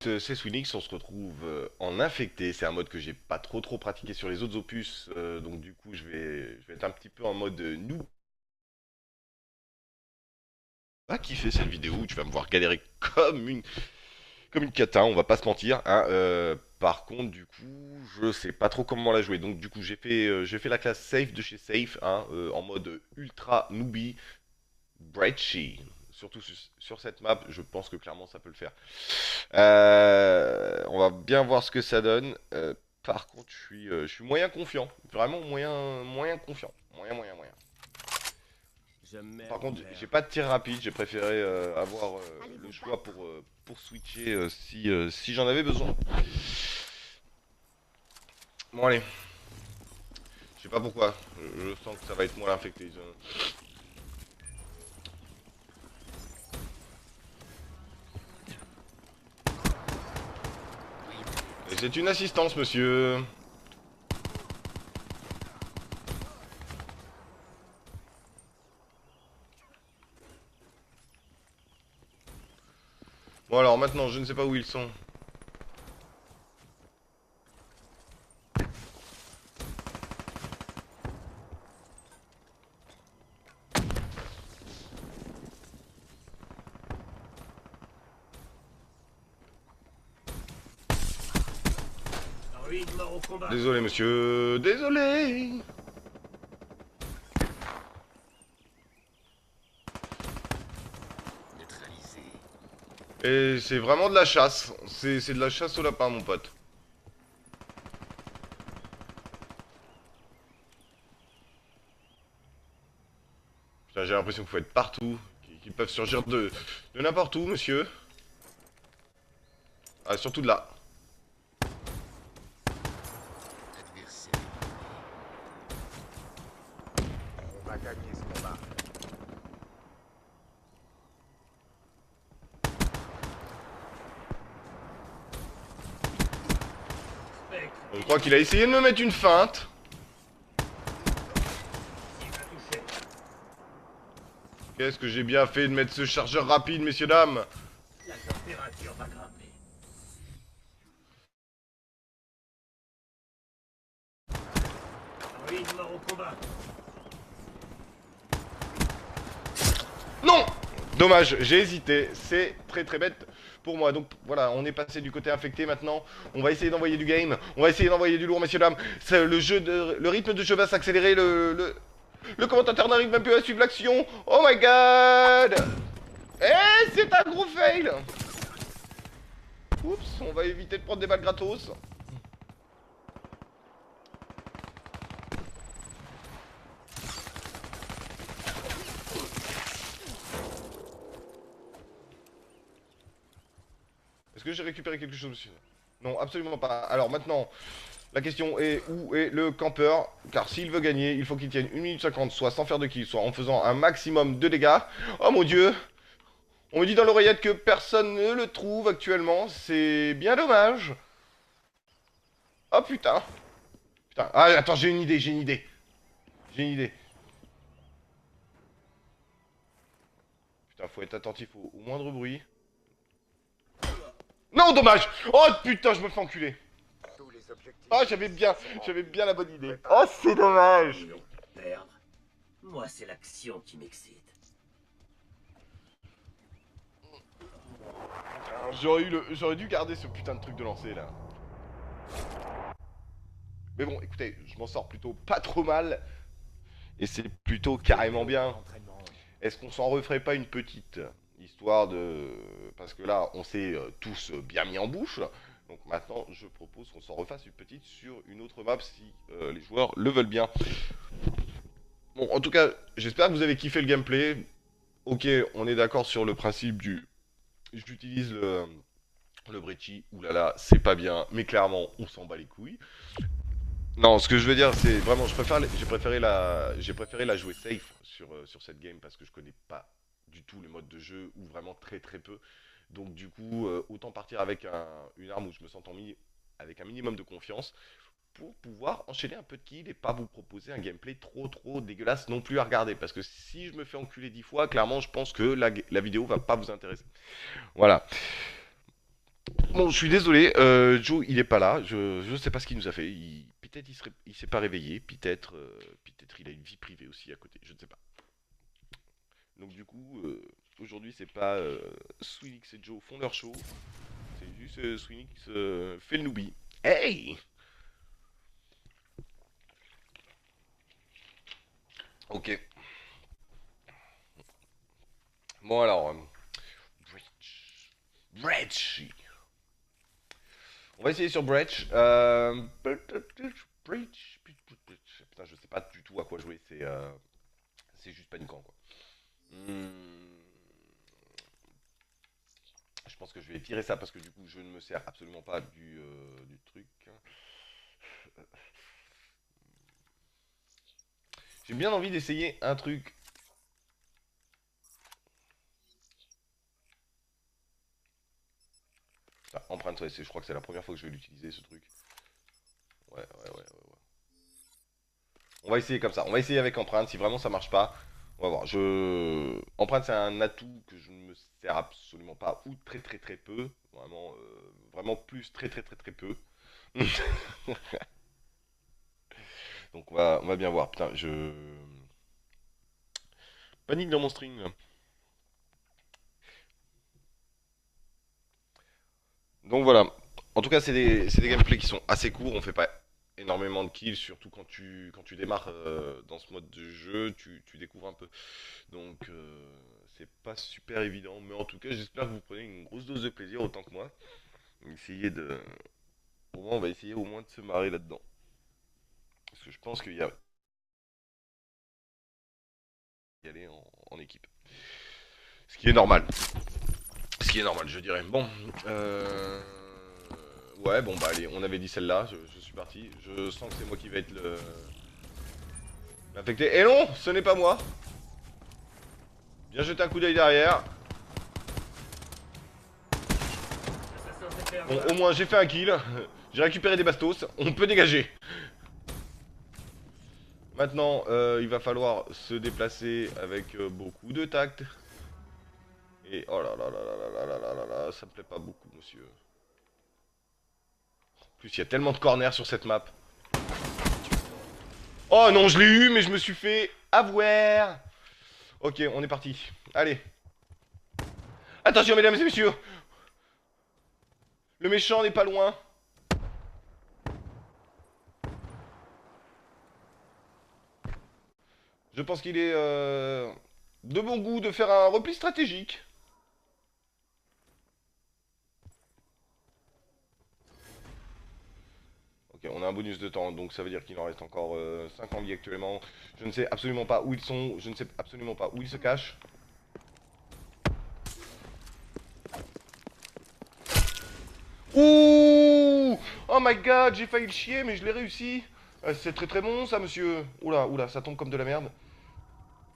C'est Swinix, on se retrouve en infecté. C'est un mode que j'ai pas trop pratiqué sur les autres opus, donc du coup je vais être un petit peu en mode noob. Pas kiffer cette vidéo où tu vas me voir galérer comme une cata, on va pas se mentir, hein. Par contre, du coup, je sais pas trop comment la jouer. Donc du coup, j'ai fait la classe safe de chez Safe, hein, en mode ultra newbie, Brightshy. Surtout sur cette map, je pense que clairement ça peut le faire. On va bien voir ce que ça donne. Par contre, je suis moyen confiant. Vraiment moyen confiant. Moyen. Je me mets Par en contre, j'ai l'air. pas de tir rapide. J'ai préféré avoir Allez le vous choix battre. pour switcher si j'en avais besoin. Bon, allez. Je sais pas pourquoi. Je sens que ça va être moi l'infecté. Et c'est une assistance, monsieur. Bon, alors maintenant, je ne sais pas où ils sont. Druide mort au combat. Désolé, monsieur. Désolé. Neutralisé. Et c'est vraiment de la chasse. C'est de la chasse au lapin, mon pote. Putain, j'ai l'impression qu'il faut être partout. Qu'ils peuvent surgir de n'importe où, monsieur. Ah, surtout de là. Adversaire. On va gagner ce combat. Spectre. Je crois qu'il a essayé de me mettre une feinte. Il va toucher. Qu'est-ce que j'ai bien fait de mettre ce chargeur rapide, messieurs, dames. La température va grimper. Druide mort au combat. Non. Dommage, j'ai hésité. C'est très bête pour moi. Donc voilà, on est passé du côté infecté maintenant. On va essayer d'envoyer du game. On va essayer d'envoyer du lourd, messieurs, dames. Le rythme de jeu va s'accélérer. Le commentateur n'arrive même plus à suivre l'action. Oh my god. Eh, c'est un gros fail. Oups, on va éviter de prendre des balles gratos. Est-ce que j'ai récupéré quelque chose, monsieur? Non, absolument pas. Alors maintenant, la question est où est le campeur? Car s'il veut gagner, il faut qu'il tienne 1 minute 50, soit sans faire de kill, soit en faisant un maximum de dégâts. Oh mon dieu! On me dit dans l'oreillette que personne ne le trouve actuellement. C'est bien dommage. Oh putain. Putain. Ah, attends, j'ai une idée. Putain, faut être attentif au moindre bruit. Non, dommage! Oh putain, je me fais enculer. Tous les objectifs. Oh, j'avais bien la bonne idée. Oh, c'est dommage. Non. Perdre. Moi, c'est l'action qui m'excite. J'aurais dû garder ce putain de truc de lancer là. Mais bon, écoutez, je m'en sors plutôt pas trop mal. Et c'est plutôt carrément bien. Est-ce qu'on s'en referait pas une petite histoire de... Parce que là, on s'est tous bien mis en bouche. Donc maintenant, je propose qu'on s'en refasse une petite sur une autre map si les joueurs le veulent bien. Bon, en tout cas, j'espère que vous avez kiffé le gameplay. Ok, on est d'accord sur le principe du... J'utilise le Brecci, oulala, c'est pas bien, mais clairement, on s'en bat les couilles. Non, ce que je veux dire, c'est vraiment, j'ai préféré la jouer safe sur cette game parce que je connais pas du tout le mode de jeu ou vraiment très peu. Donc du coup, autant partir avec une arme où je me sens mis avec un minimum de confiance pour pouvoir enchaîner un peu de kills et pas vous proposer un gameplay trop dégueulasse non plus à regarder. Parce que si je me fais enculer 10 fois, clairement, je pense que la vidéo va pas vous intéresser. Voilà. Bon, je suis désolé, Joe, il est pas là. Je sais pas ce qu'il nous a fait. Peut-être il s'est pas réveillé. Peut-être il a une vie privée aussi à côté. Je ne sais pas. Donc du coup, aujourd'hui, c'est pas Swinix et Joe font leur show. C'est juste Swinix fait le newbie. Hey! Ok. Bon alors, Bretch. On va essayer sur Bretch. Bretch. Putain, je sais pas du tout à quoi jouer. C'est juste paniquant quoi. Hmm. Je pense que je vais tirer ça parce que du coup je ne me sers absolument pas du truc. J'ai bien envie d'essayer un truc. Ah, empreinte, ouais, je crois que c'est la première fois que je vais l'utiliser ce truc. Ouais. On va essayer comme ça. On va essayer avec empreinte. Si vraiment ça marche pas, on va voir. Empreinte, c'est un atout que je ne me sers absolument pas ou très peu. Vraiment, vraiment plus très peu. Donc on va bien voir. Putain, je panique dans mon string là. Donc voilà. En tout cas, c'est des gameplays qui sont assez courts. On fait pas énormément de kills, surtout quand tu démarres dans ce mode de jeu, tu découvres un peu. Donc c'est pas super évident. Mais en tout cas, j'espère que vous prenez une grosse dose de plaisir autant que moi. Essayez de. Au moins, on va essayer au moins de se marrer là-dedans. Parce que je pense qu'il y a y aller en équipe. Ce qui est normal. Ce qui est normal, je dirais. Bon, ouais, bon, bah allez, on avait dit celle-là, je suis parti. Je sens que c'est moi qui vais être l'affecté. Et non, ce n'est pas moi. Bien jeter un coup d'œil derrière. L'assassin s'est fait Bon, avoir. au moins, j'ai fait un kill. J'ai récupéré des bastos. On peut dégager. Maintenant, il va falloir se déplacer avec beaucoup de tact. Et oh là là là là là là là là là, ça me plaît pas beaucoup, monsieur. En plus, il y a tellement de corners sur cette map. Oh non, je l'ai eu, mais je me suis fait avoir. Ok, on est parti. Allez. Attention, mesdames et messieurs. Le méchant n'est pas loin. Je pense qu'il est de bon goût de faire un repli stratégique. Ok, on a un bonus de temps, donc ça veut dire qu'il en reste encore 5 en vie actuellement. Je ne sais absolument pas où ils sont, je ne sais absolument pas où ils se cachent. Ouh! Oh my god, j'ai failli le chier, mais je l'ai réussi. C'est très bon ça, monsieur. Oula, ça tombe comme de la merde.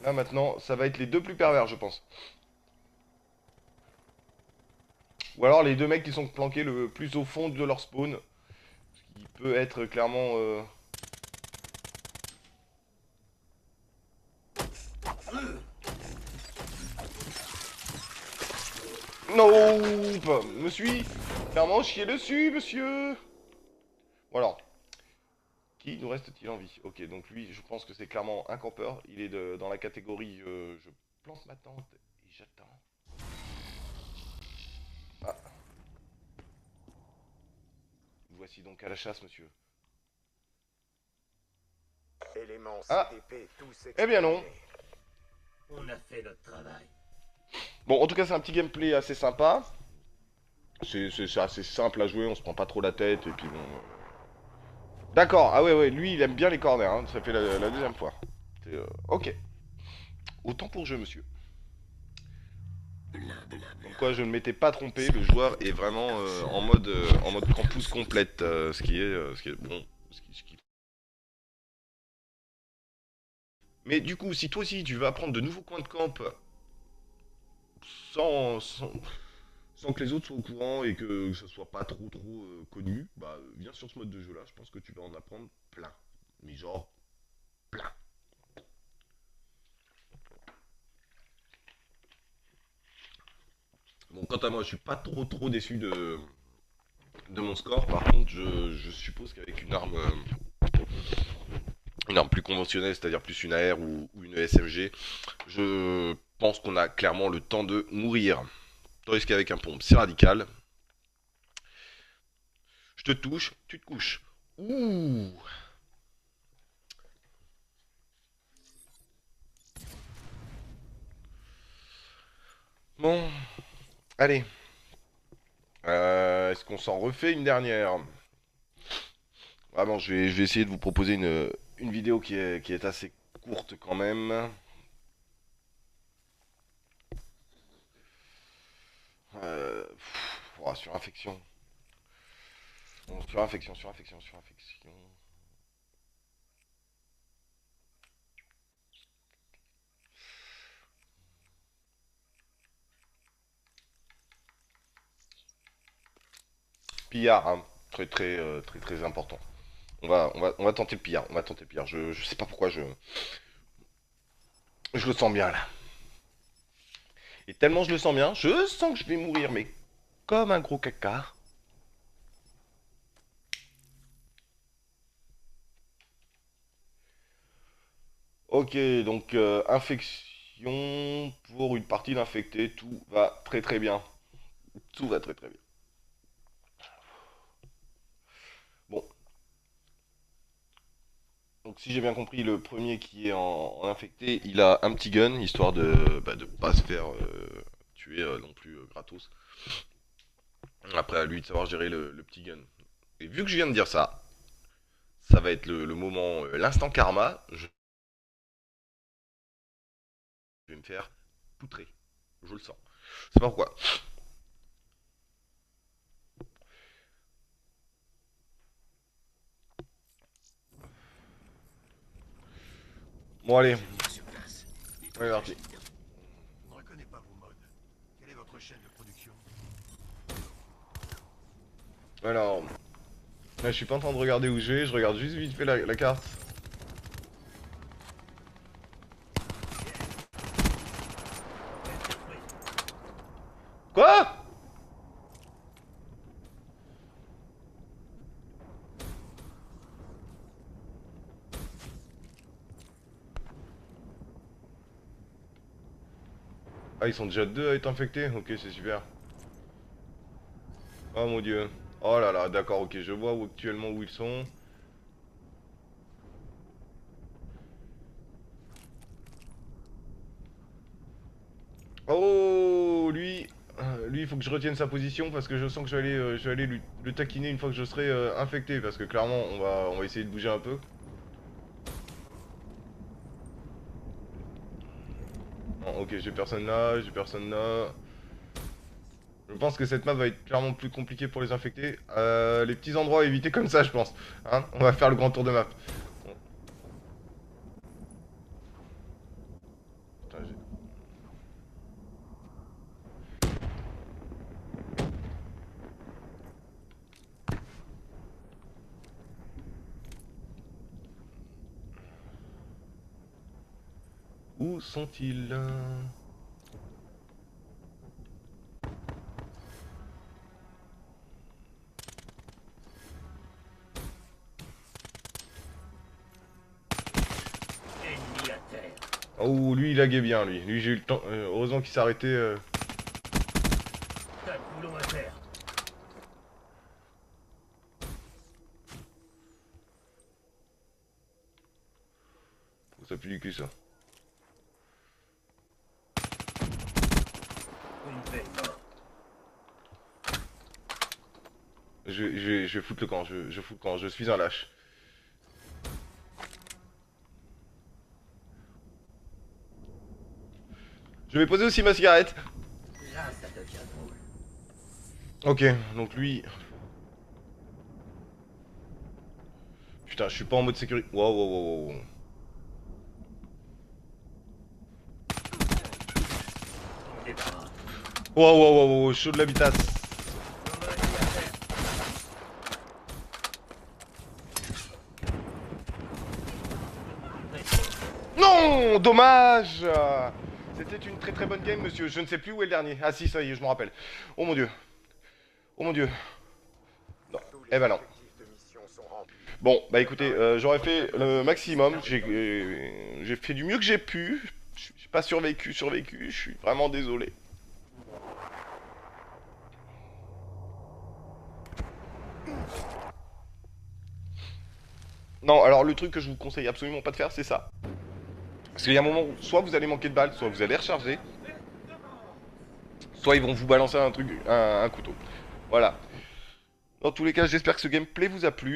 Là maintenant, ça va être les deux plus pervers, je pense. Ou alors les deux mecs qui sont planqués le plus au fond de leur spawn. Ce qui peut être clairement... Nope! Me suis clairement chié dessus, monsieur. Bon alors, qui nous reste-t-il en vie? Ok, donc lui, je pense que c'est clairement un campeur. Il est dans la catégorie je plante ma tente et j'attends. Ah, voici donc à la chasse, monsieur. Éléments Ah, CDP tous eh bien non. exterminés. On a fait notre travail. Bon, en tout cas, c'est un petit gameplay assez sympa. C'est assez simple à jouer, on se prend pas trop la tête, et puis bon... D'accord, ah ouais, lui, il aime bien les corners, hein. Ça fait la deuxième fois. Ok. Autant pour jeu, monsieur. Comme quoi, je ne m'étais pas trompé, le joueur est vraiment en mode campus complète, ce qui est bon. Ce qui- Mais du coup, si toi aussi tu veux apprendre de nouveaux coins de camp sans, sans, sans que les autres soient au courant et que ce soit pas trop connu, bah viens sur ce mode de jeu là, je pense que tu vas en apprendre plein. Mais genre plein. Bon, quant à moi, je suis pas trop déçu de mon score. Par contre, je suppose qu'avec une arme plus conventionnelle, c'est-à-dire plus une AR ou une SMG, je pense qu'on a clairement le temps de mourir. Tandis qu'avec un pompe, c'est radical. Je te touche, tu te couches. Ouh. Bon, allez. Est-ce qu'on s'en refait une dernière? Ah bon, je vais essayer de vous proposer une vidéo qui est assez courte quand même. Sur infection. Bon, sur infection, sur infection, sur infection. Pillard, hein. Très très très très important. On va tenter le pillard. On va tenter le pillard. Je sais pas pourquoi je le sens bien là. Et tellement je le sens bien, je sens que je vais mourir, mais comme un gros caca. Ok, donc infection pour une partie d'infecté, tout va très très bien. Tout va très très bien. Bon, donc si j'ai bien compris, le premier qui est en infecté, il a un petit gun, histoire de pas se faire tuer non plus gratos. Après, à lui de savoir gérer le petit gun. Et vu que je viens de dire ça, ça va être le moment, l'instant karma. Je vais me faire poutrer. Je le sens. Je sais pas pourquoi. Bon, allez, Sur place. on est parti. Je ne reconnais pas vos modes. Quelle est votre chaîne de production? Alors, là, je suis pas en train de regarder où je regarde juste vite fait la carte. Quoi? Ah, ils sont déjà deux à être infectés? Ok, c'est super. Oh mon dieu. Oh là là, d'accord, ok, je vois actuellement où ils sont. Oh, lui, il faut que je retienne sa position parce que je sens que je vais aller le taquiner une fois que je serai infecté. Parce que clairement, on va essayer de bouger un peu. Non, ok, j'ai personne là, j'ai personne là. Je pense que cette map va être clairement plus compliquée pour les infectés. Les petits endroits à éviter comme ça, je pense. Hein, on va faire le grand tour de map. Bon. Putain, où sont-ils? Ennemi à terre. Oh, lui, il laguait bien, lui. Lui, j'ai eu le temps. Heureusement qu'il s'est arrêté. Tas de boulot à faire. Ça pue du cul, ça. Une belle mort. Je vais foutre le camp. Je fous le camp. Je suis un lâche. Je vais poser aussi ma cigarette. Là, ça devient drôle. Ok, donc lui. Putain, je suis pas en mode sécurité. Wow, wow, wow, wow. On débarrasse. Wow, wow, wow, wow, chaud de l'habitace. Comme un ennemi à terre. Non, dommage. C'était une très très bonne game, monsieur. Je ne sais plus où est le dernier. Ah si, ça y est, je me rappelle. Oh mon dieu. Oh mon dieu. Eh ben non. Bon, bah écoutez, j'aurais fait le maximum. J'ai fait du mieux que j'ai pu. J'ai pas survécu. Je suis vraiment désolé. Non, alors le truc que je vous conseille absolument pas de faire, c'est ça. Parce qu'il y a un moment où soit vous allez manquer de balles, soit vous allez recharger, soit ils vont vous balancer un truc, un couteau. Voilà. Dans tous les cas, j'espère que ce gameplay vous a plu.